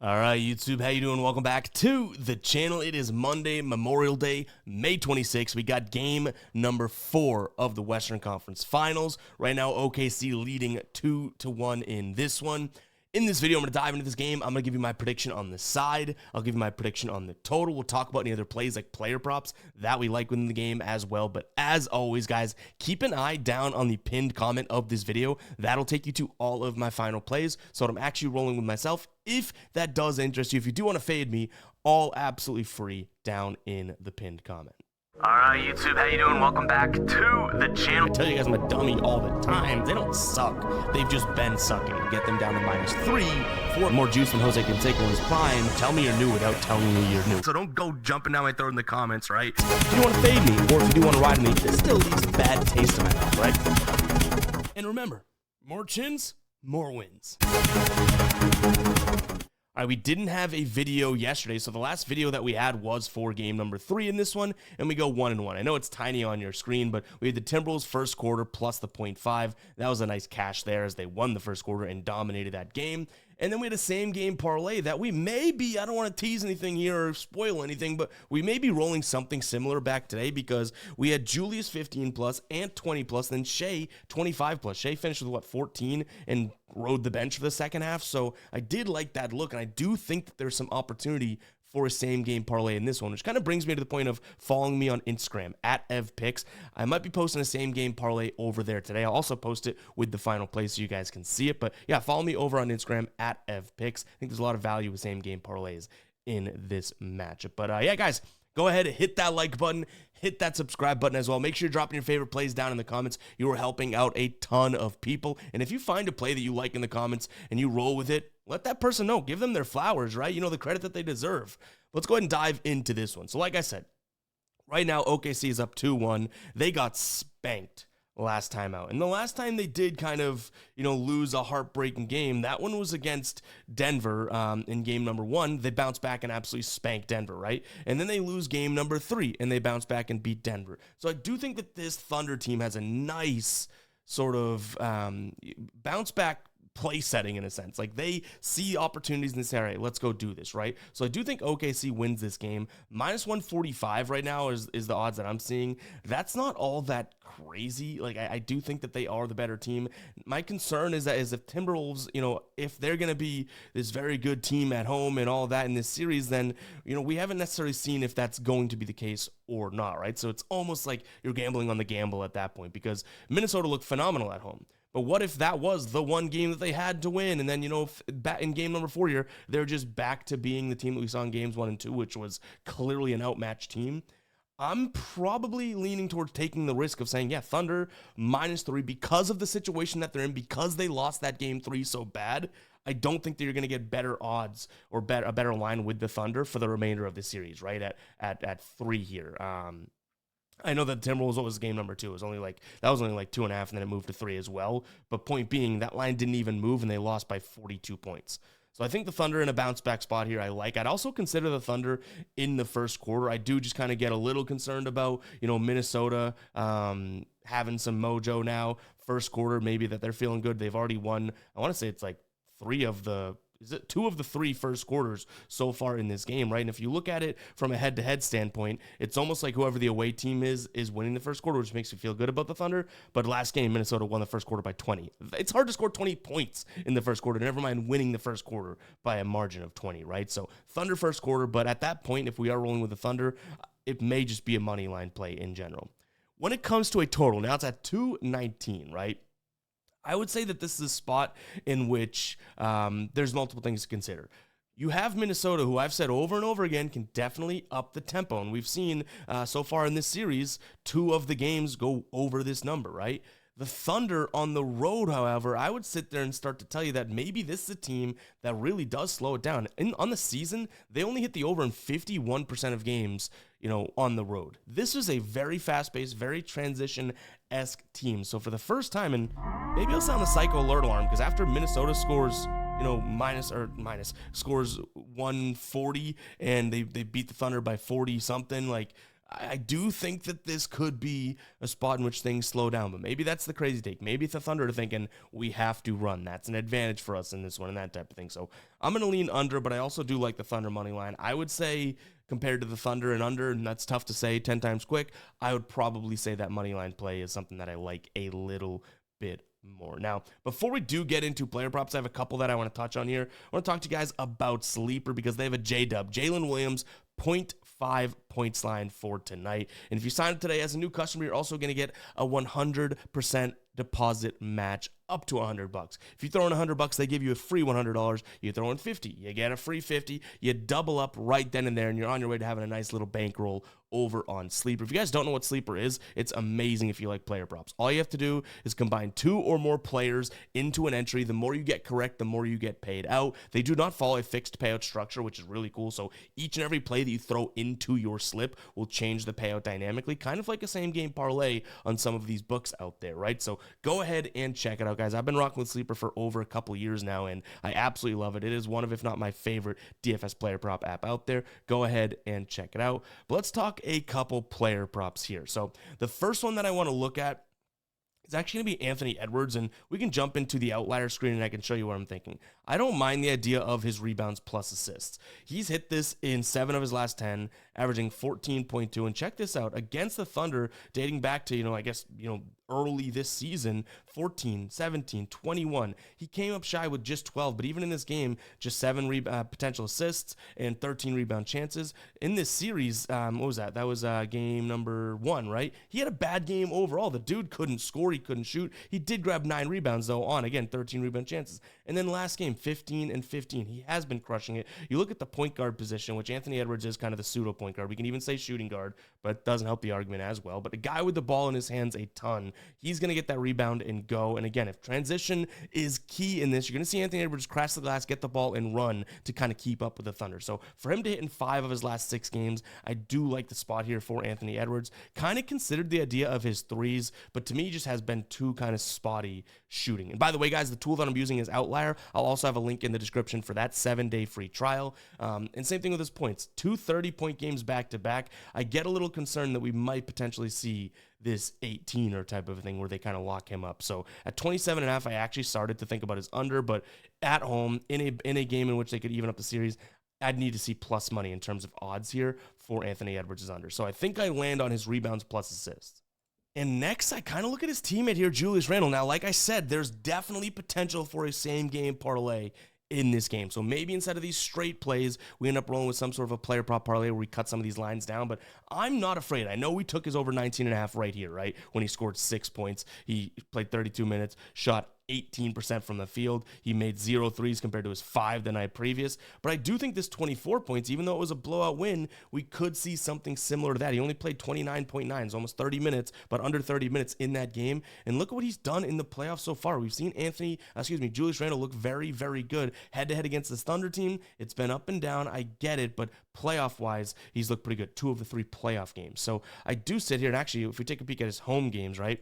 All right, YouTube, how you doing? Welcome back to the channel. It is Monday, Memorial Day, May 26th. We got game number 4 of the Western Conference Finals. Right now, OKC leading 2-1 in this one. In this video, I'm going to dive into this game. I'm going to give you my prediction on the side. I'll give you my prediction on the total. We'll talk about any other plays like player props that we like within the game as well. But as always, guys, keep an eye down on the pinned comment of this video. That'll take you to all of my final plays. So I'm actually rolling with myself. If that does interest you, if you do want to fade me, all absolutely free down in the pinned comment. All right, YouTube, how you doing? Welcome back to the channel. I tell you guys I'm a dummy all the time. They don't suck. They've just been sucking. Get them down to -3 for more juice than Jose Canseco in his prime. Tell me you're new without telling me you're new. So don't go jumping down my throat in the comments, right? If you want to fade me, or if you do want to ride me, this still leaves a bad taste in my mouth, right? And remember, more chins, more wins. All right, we didn't have a video yesterday, so the last video that we had was for game number 3 in this one, and we go 1-1. I know it's tiny on your screen, but we had the Timberwolves first quarter plus the 0.5. That was a nice cash there as they won the first quarter and dominated that game. And then we had a same game parlay that we may be, I don't want to tease anything here or spoil anything, but we may be rolling something similar back today because we had Julius 15 plus, Ant 20 plus, then Shea 25 plus. Shea finished with 14 and rode the bench for the second half. So I did like that look, and I do think that there's some opportunity for a same game parlay in this one, which kind of brings me to the point of following me on Instagram at EvPicks. I might be posting a same game parlay over there today. I'll also post it with the final play so you guys can see it. But yeah, follow me over on Instagram at EvPicks. I think there's a lot of value with same game parlays in this matchup. But yeah, guys, go ahead and hit that like button, hit that subscribe button as well. Make sure you're dropping your favorite plays down in the comments. You are helping out a ton of people. And if you find a play that you like in the comments and you roll with it, let that person know. Give them their flowers, right? You know, the credit that they deserve. Let's go ahead and dive into this one. So like I said, right now OKC is up 2-1. They got spanked last time out. And the last time they did kind of, you know, lose a heartbreaking game, that one was against Denver in game number 1. They bounced back and absolutely spanked Denver, right? And then they lose game number 3 and they bounce back and beat Denver. So I do think that this Thunder team has a nice sort of bounce back play setting in a sense. Like they see opportunities and they say, all right, let's go do this, right? So I do think OKC wins this game. -145 right now is the odds that I'm seeing. That's not all that crazy. Like I do think that they are the better team. My concern is if Timberwolves, you know, if they're going to be this very good team at home and all that in this series, then, you know, we haven't necessarily seen if that's going to be the case or not, right? So it's almost like you're gambling on the gamble at that point because Minnesota looked phenomenal at home. But what if that was the one game that they had to win? And then, you know, back in game number 4 here, they're just back to being the team that we saw in games 1 and 2, which was clearly an outmatched team. I'm probably leaning towards taking the risk of saying, yeah, Thunder -3 because of the situation that they're in, because they lost that game 3 so bad. I don't think that you're going to get better odds or a better line with the Thunder for the remainder of the series, right? At 3 here. I know that Timberwolves was game number 2. It was only like 2.5, and then it moved to 3 as well. But point being, that line didn't even move, and they lost by 42 points. So I think the Thunder in a bounce back spot here I like. I'd also consider the Thunder in the first quarter. I do just kind of get a little concerned about, you know, Minnesota having some mojo now. First quarter, maybe that they're feeling good. They've already won, I want to say it's like 2 of the 3 first quarters so far in this game, right? And if you look at it from a head-to-head standpoint, it's almost like whoever the away team is winning the first quarter, which makes me feel good about the Thunder. But last game, Minnesota won the first quarter by 20. It's hard to score 20 points in the first quarter, never mind winning the first quarter by a margin of 20, right? So Thunder first quarter, but at that point, if we are rolling with the Thunder, it may just be a money line play in general. When it comes to a total, now it's at 219, right? I would say that this is a spot in which there's multiple things to consider. You have Minnesota, who I've said over and over again can definitely up the tempo. And we've seen so far in this series, 2 of the games go over this number, right? The Thunder on the road, however, I would sit there and start to tell you that maybe this is a team that really does slow it down. On the season, they only hit the over in 51% of games, you know, on the road. This is a very fast-paced, very transition-esque team. So for the first time, and maybe I'll sound the psycho alert alarm, because after Minnesota scores, you know, scores 140 and they beat the Thunder by 40 something, like I do think that this could be a spot in which things slow down, but maybe that's the crazy take. Maybe it's the Thunder are thinking we have to run. That's an advantage for us in this one and that type of thing. So I'm going to lean under, but I also do like the Thunder money line. I would say compared to the Thunder and under, and that's tough to say 10 times quick, I would probably say that money line play is something that I like a little bit more. Now, before we do get into player props, I have a couple that I want to touch on here. I want to talk to you guys about Sleeper because they have a J-Dub. Jalen Williams, 0.5 points line for tonight. And if you sign up today as a new customer, you're also going to get a 100% deposit match up to $100. If you throw in $100, they give you a free $100. You throw in 50, you get a free 50. You double up right then and there, and you're on your way to having a nice little bankroll over on Sleeper. If you guys don't know what Sleeper is, it's amazing if you like player props. All you have to do is combine 2 or more players into an entry. The more you get correct, the more you get paid out. They do not follow a fixed payout structure, which is really cool. So each and every play that you throw into your slip will change the payout dynamically, kind of like a same game parlay on some of these books out there, right? So go ahead and check it out, guys. I've been rocking with Sleeper for over a couple years now, and I absolutely love it. It is one of, if not my favorite DFS player prop app out there. Go ahead and check it out. But let's talk a couple player props here. So the first one that I want to look at is actually going to be Anthony Edwards, and we can jump into the outlier screen and I can show you what I'm thinking. I don't mind the idea of his rebounds plus assists. He's hit this in 7 of his last 10, averaging 14.2, and check this out, against the Thunder, dating back to, early this season, 14, 17, 21. He came up shy with just 12, but even in this game, just 7 potential assists and 13 rebound chances. In this series, what was that? That was game number 1, right? He had a bad game overall. The dude couldn't score. He couldn't shoot. He did grab 9 rebounds, though, on, again, 13 rebound chances. And then last game, 15 and 15. He has been crushing it. You look at the point guard position, which Anthony Edwards is kind of the pseudo point guard. We can even say shooting guard, but it doesn't help the argument as well. But a guy with the ball in his hands a ton, he's going to get that rebound and go. And again, if transition is key in this, you're going to see Anthony Edwards crash the glass, get the ball, and run to kind of keep up with the Thunder. So for him to hit in 5 of his last 6 games, I do like the spot here for Anthony Edwards. Kind of considered the idea of his threes, but to me, just has been too kind of spotty shooting. And by the way, guys, the tool that I'm using is Outlier. I'll also have a link in the description for that 7-day free trial. And same thing with his points. 2 30-point games back-to-back. I get a little concerned that we might potentially see this 18er type of thing where they kind of lock him up. So at 27.5, I actually started to think about his under, but at home, in a game in which they could even up the series, I'd need to see plus money in terms of odds here for Anthony Edwards' under. So I think I land on his rebounds plus assists. And next, I kind of look at his teammate here, Julius Randle. Now, like I said, there's definitely potential for a same-game parlay in this game. So maybe instead of these straight plays, we end up rolling with some sort of a player prop parlay where we cut some of these lines down, but I'm not afraid. I know we took his over 19.5 right here, right? When he scored 6 points, he played 32 minutes, shot 18% from the field. He made 0 threes compared to his 5 the night previous. But I do think this 24 points, even though it was a blowout win, we could see something similar to that. He only played 29.9, so almost 30 minutes, but under 30 minutes in that game. And look at what he's done in the playoffs so far. We've seen Julius Randle look very, very good head-to-head against this Thunder team. It's been up and down. I get it, but playoff-wise, he's looked pretty good. 2 of the 3 playoff games. So I do sit here, and actually, if we take a peek at his home games, right?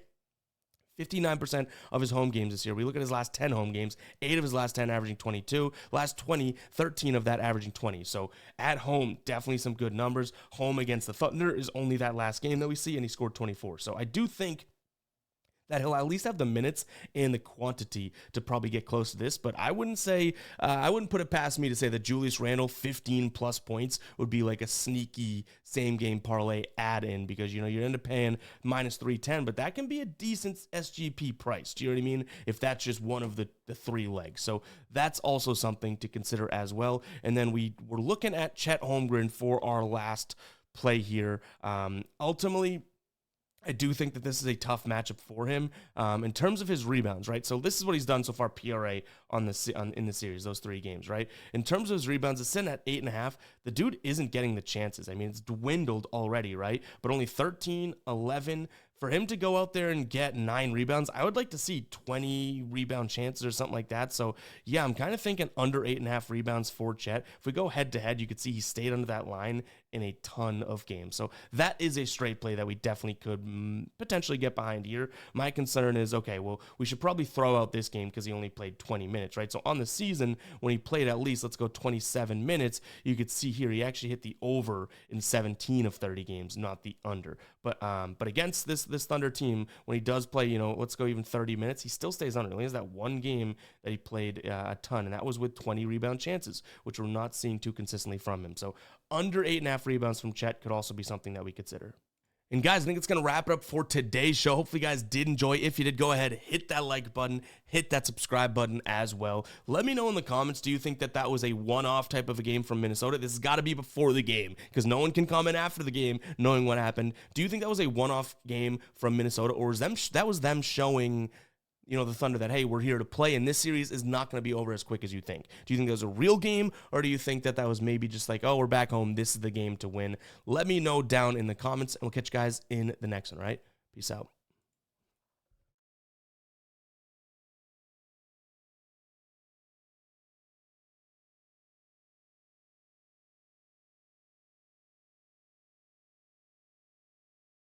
59% of his home games this year. We look at his last 10 home games, 8 of his last 10 averaging 22. Last 20, 13 of that averaging 20. So at home, definitely some good numbers. Home against the Thunder is only that last game that we see, and he scored 24. So I do think that he'll at least have the minutes and the quantity to probably get close to this. But I wouldn't put it past me to say that Julius Randle 15 plus points would be like a sneaky same game parlay add-in, because you end up paying minus 310, but that can be a decent SGP price. Do you know what I mean? If that's just one of the 3 legs. So that's also something to consider as well. And then we're looking at Chet Holmgren for our last play here. Ultimately, I do think that this is a tough matchup for him in terms of his rebounds, right? So this is what he's done so far, PRA in the series, those 3 games, right? In terms of his rebounds, it's sitting at 8.5. The dude isn't getting the chances. I mean, it's dwindled already, right? But only 13, 11, for him to go out there and get 9 rebounds, I would like to see 20 rebound chances or something like that. So yeah, I'm kind of thinking under 8.5 rebounds for Chet. If we go head to head, you could see he stayed under that line in a ton of games. So that is a straight play that we definitely could potentially get behind here. My concern is, okay, well, we should probably throw out this game because he only played 20 minutes, right? So on the season, when he played at least, let's go 27 minutes, you could see here he actually hit the over in 17 of 30 games, not the under. But against this Thunder team, when he does play, let's go even 30 minutes, he still stays under. He only has that one game that he played a ton, and that was with 20 rebound chances, which we're not seeing too consistently from him. So under 8.5 rebounds from Chet could also be something that we consider. And guys, I think it's going to wrap it up for today's show. Hopefully you guys did enjoy. If you did, go ahead, hit that like button, hit that subscribe button as well. Let me know in the comments, do you think that that was a one-off type of a game from Minnesota? This has got to be before the game because no one can comment after the game knowing what happened. Do you think that was a one-off game from Minnesota, or was them showing the Thunder that, hey, we're here to play, and this series is not going to be over as quick as you think? Do you think that was a real game, or do you think that was maybe just like, oh, we're back home, this is the game to win? Let me know down in the comments, and we'll catch you guys in the next one, right? Peace out.